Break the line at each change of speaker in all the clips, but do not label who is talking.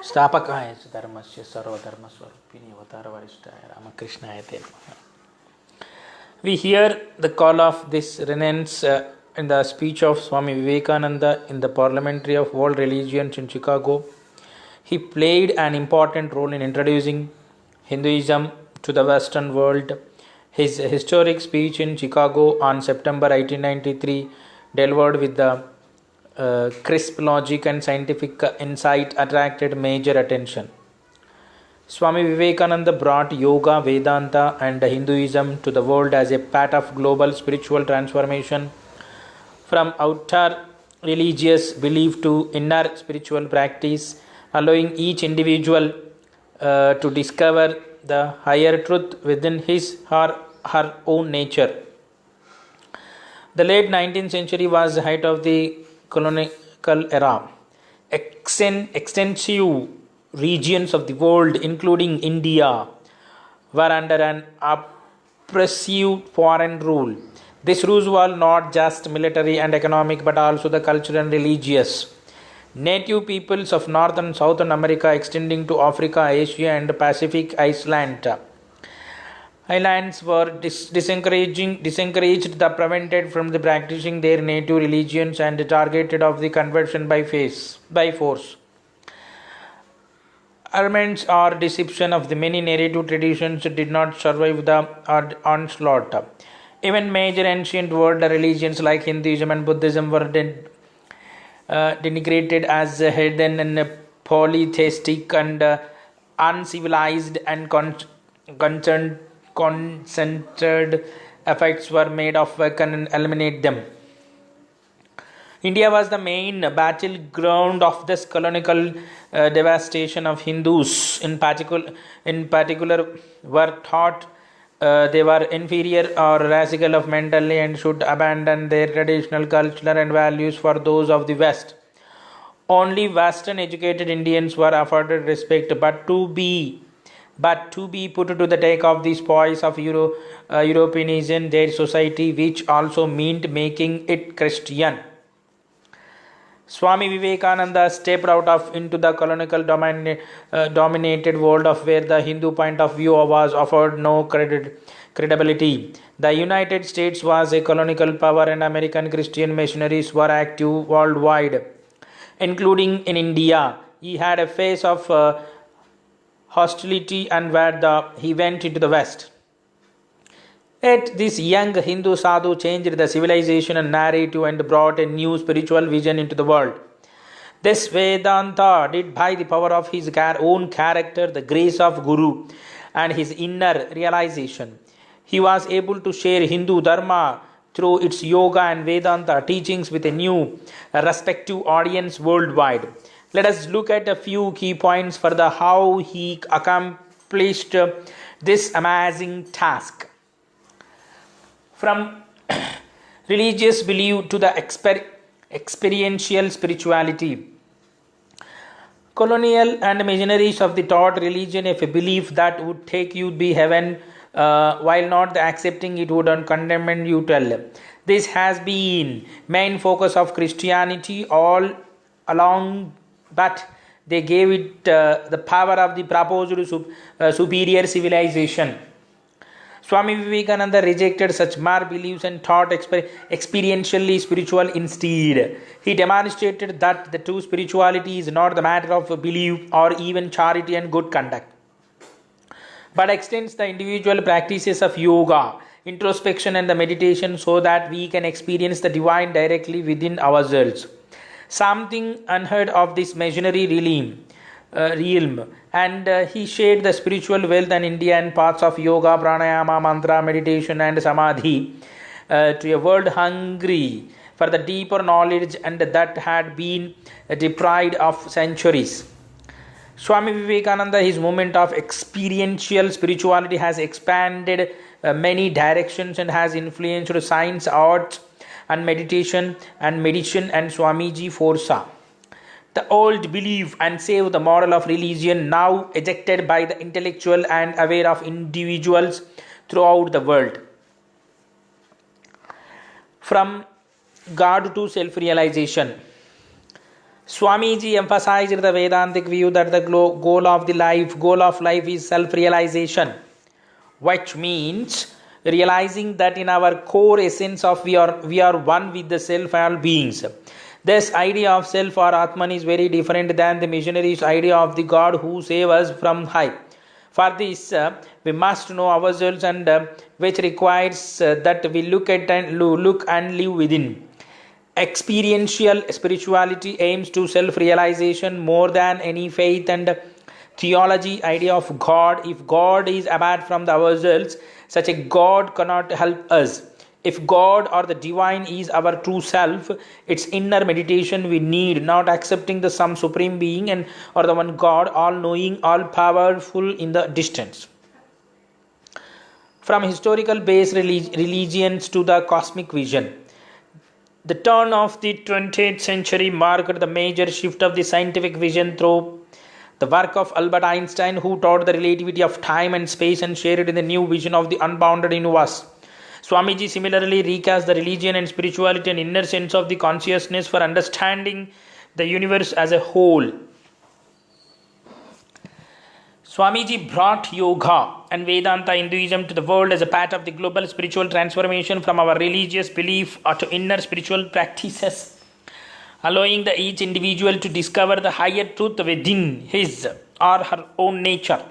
स्थापकाय च धर्मस्य सर्वधर्मस्वरूपिणे अवतारवरिष्ठाय रामकृष्णाय ते नमः. We hear the call of this renaissance in the speech of Swami Vivekananda in the Parliamentary of World Religions in Chicago. He played an important role in introducing Hinduism to the Western world. His historic speech in Chicago on September 1893, delivered with the crisp logic and scientific insight, attracted major attention. Swami Vivekananda brought yoga, Vedanta, and Hinduism to the world as a part of global spiritual transformation, from outer religious belief to inner spiritual practice, allowing each individual to discover the higher truth within his or her own nature. The late 19th century was the height of the colonial era. Extensive regions of the world, including India, were under an oppressive foreign rule. This rule was not just military and economic but also the cultural and religious. Native peoples of North and Southern America, extending to Africa, Asia, and Pacific islands were discouraged, prevented from the practicing their native religions and targeted of the conversion by force. Arguments or deception of the many narrative traditions did not survive the onslaught. Even major ancient world religions like Hinduism and Buddhism were denigrated as hidden and polytheistic and uncivilized, and concentrated effects were made of and eliminate them. India was the main battleground of this colonial devastation. Of Hindus in particular were taught they were inferior or radical of mentally and should abandon their traditional culture and values for those of the West. Only Western educated Indians were afforded respect, but to be put to the take of the spoils of Europeanism, their society, which also meant making it Christian. Swami Vivekananda stepped out into the colonial dominated world of where the Hindu point of view was offered no credibility. The United States was a colonial power and American Christian missionaries were active worldwide, including in India. He had a face of hostility and he went into the West. Yet this young Hindu sadhu changed the civilization and narrative and brought a new spiritual vision into the world. This Vedanta did by the power of his own character, the grace of Guru, and his inner realization. He was able to share Hindu Dharma through its yoga and Vedanta teachings with a new respective audience worldwide. Let us look at a few key points for how he accomplished this amazing task. From religious belief to the experiential spirituality. Colonial and missionaries of the taught religion of a belief that would take you to heaven, while not accepting it would condemn you to hell. This has been main focus of Christianity all along, but they gave it the power of the proposed superior civilization. Swami Vivekananda rejected such mere beliefs and taught experientially spiritual instead. He demonstrated that the true spirituality is not the matter of belief or even charity and good conduct, but extends the individual practices of yoga, introspection and the meditation so that we can experience the divine directly within ourselves. Something unheard of this missionary realm, and he shared the spiritual wealth and India and paths of yoga, pranayama, mantra, meditation and samadhi to a world hungry for the deeper knowledge and that had been deprived of centuries. Swami Vivekananda, his movement of experiential spirituality has expanded many directions and has influenced science, arts and meditation and medicine and Swamiji Forsa. The old belief and save the model of religion now ejected by the intellectual and aware of individuals throughout the world. From God to self-realization. Swamiji emphasized the Vedantic view that the goal of life is self-realization, which means realizing that in our core essence of we are one with the self all beings. This idea of self or Atman is very different than the missionaries' idea of the God who save us from high. For this, we must know ourselves, and which requires that we look and live within. Experiential spirituality aims to self-realization more than any faith and theology idea of God. If God is apart from ourselves, such a God cannot help us. If God or the divine is our true self, it's inner meditation we need, not accepting the some supreme being and or the one God, all knowing, all powerful in the distance. From historical based religions to the cosmic vision, the turn of the 20th century marked the major shift of the scientific vision through the work of Albert Einstein, who taught the relativity of time and space and shared in the new vision of the unbounded universe. Swamiji similarly recast the religion and spirituality and inner sense of the consciousness for understanding the universe as a whole. Swamiji brought yoga and Vedanta Hinduism to the world as a part of the global spiritual transformation from our religious belief to inner spiritual practices, allowing each individual to discover the higher truth within his or her own nature.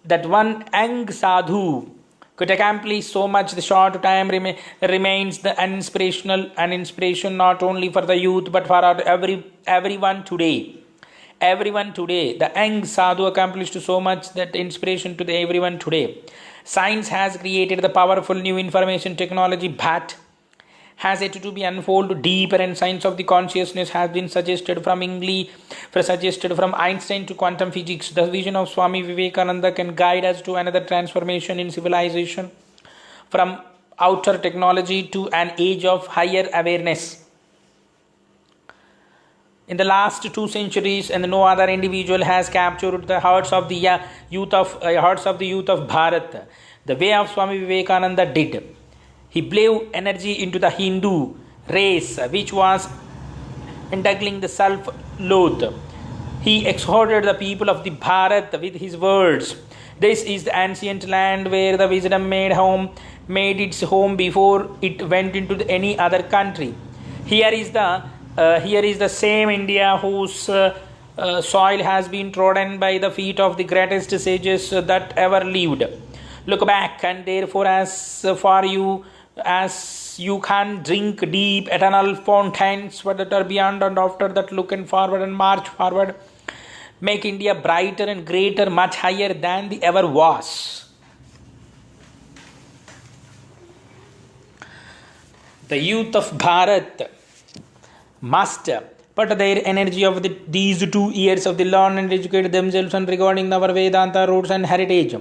That one young sadhu could accomplish so much the short time remains the inspiration not only for the youth but for everyone today. Everyone today, the young sadhu accomplished so much that inspiration to everyone today. Science has created the powerful new information technology, but has yet to be unfolded deeper, and science of the consciousness has been suggested from Einstein to quantum physics. The vision of Swami Vivekananda can guide us to another transformation in civilization, from outer technology to an age of higher awareness. In the last 2 centuries, and no other individual has captured the hearts of the youth of Bharat the way of Swami Vivekananda did. He blew energy into the Hindu race, which was entangling the self-loath. He exhorted the people of the Bharat with his words. This is the ancient land where the wisdom made its home before it went into any other country. Here is the same India whose soil has been trodden by the feet of the greatest sages that ever lived. Look back, and therefore as you can drink deep eternal fountains that are beyond, and after that look forward and march forward. Make India brighter and greater, much higher than the ever was. The youth of Bharat must put their energy of these 2 years of the learn and educate themselves and regarding our Vedanta roots and heritage.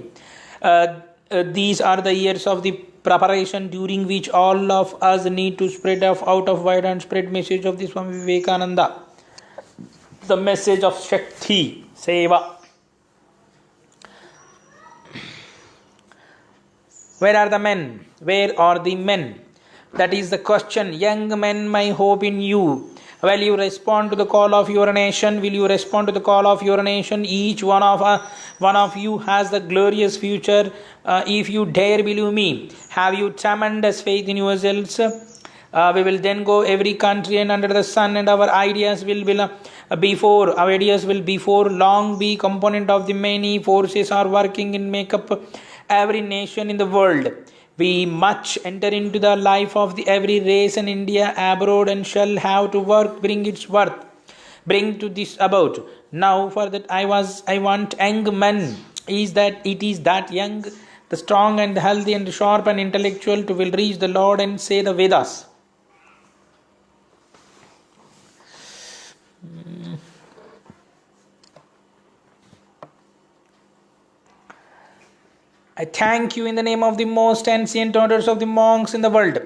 These are the years of the preparation during which all of us need to spread out of wide and spread message of the Swami Vivekananda, the message of Shakti Seva. Where are the men? Where are the men? That is the question. Young men, my hope in you. Will you respond to the call of your nation? Will you respond to the call of your nation? Each one of you has the glorious future. If you dare believe me, have you tremendous faith in yourselves? We will then go every country and under the sun, and our ideas will before long be component of the many forces are working in make up every nation in the world. We must enter into the life of every race in India abroad, and shall have to work, bring its worth, bring to this about. Now for that I want young men. It is that young, the strong and healthy and sharp and intellectual to will reach the Lord and say the Vedas. I thank you in the name of the most ancient orders of the monks in the world.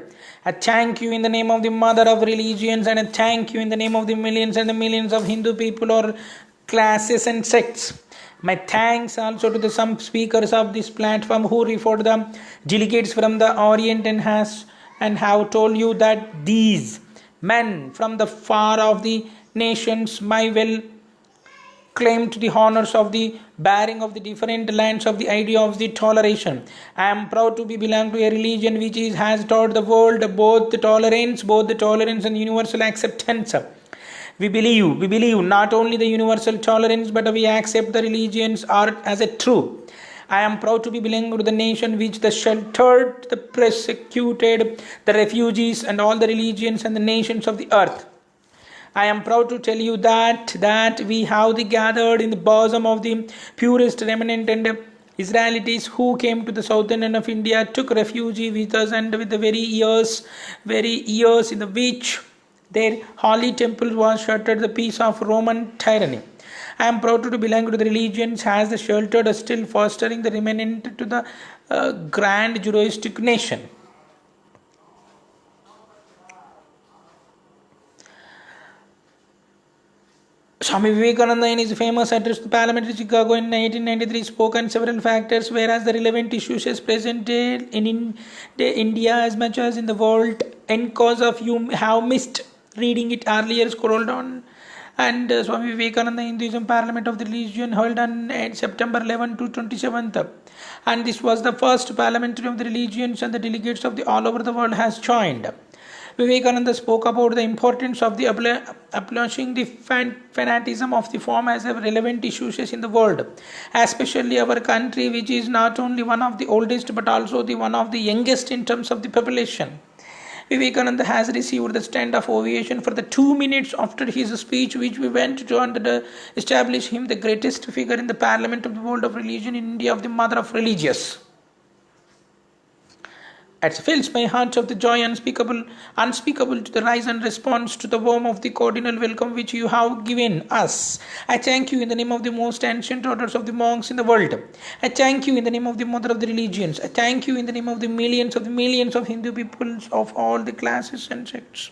I thank you in the name of the mother of religions, and I thank you in the name of the millions and the millions of Hindu people or classes and sects. My thanks also to the some speakers of this platform who referred the delegates from the Orient and have told you that these Men from the far of the nations may well claim to the honors of the bearing of the different lands of the idea of the toleration. I am proud to be belong to a religion which has taught the world both the tolerance and universal acceptance. We believe not only the universal tolerance, but we accept the religions are as a true. I am proud to be belong to the nation which the sheltered, the persecuted, the refugees, and all the religions and the nations of the earth. I am proud to tell you that we have the gathered in the bosom of the purest remnant and Israelites who came to the southern end of India, took refuge with us, and with the very years in the which their holy temple was shattered, the peace of Roman tyranny. I am proud to belong to the religions has the sheltered, still fostering the remnant to the grand Judaistic nation. Swami Vivekananda, in his famous address to the Parliament of Chicago in 1893, spoke on several factors, whereas the relevant issues is presented in India as much as in the world. And cause of you have missed reading it earlier, scrolled on. And Swami Vivekananda Hinduism Parliament of the Religion held on September 11 to 27th. And this was the first parliamentary of the religions, and the delegates of the all over the world has joined. Vivekananda spoke about the importance of the abolishing the fanatism of the form as a relevant issues in the world, especially our country, which is not only one of the oldest but also the one of the youngest in terms of the population. Vivekananda has received the stand of ovation for the 2 minutes after his speech, which we went to and establish him the greatest figure in the Parliament of the world of religion in India, of the mother of religious. It fills my heart of the joy unspeakable to the rise and response to the warm of the cordial welcome which you have given us. I thank you in the name of the most ancient orders of the monks in the world. I thank you in the name of the mother of the religions. I thank you in the name of the millions of Hindu peoples of all the classes and sects.